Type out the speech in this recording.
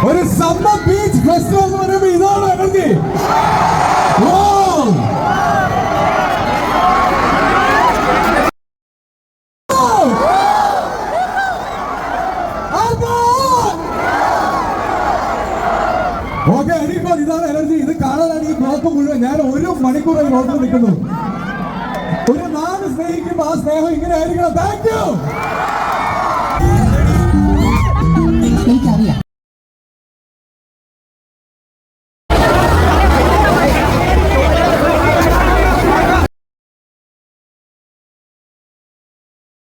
ഒരു summer beach festival എന്ന് പറയുമ്പോൾ ഇതാണ് എനർജി. ഓക്കെ, ഇനിയിപ്പോ ഇതാണ് എനർജി. ഇത് കാണാനാണ് ഈ ബ്ലോക്ക് മുഴുവൻ. ഞാൻ 1 മണിക്കൂർ ബ്ലോക്കിൽ നിൽക്കുന്നു. ഒരു നാട് സ്നേഹിക്കുമ്പോൾ ആ സ്നേഹം ഇങ്ങനെ ആയിരിക്കണം. Thank you.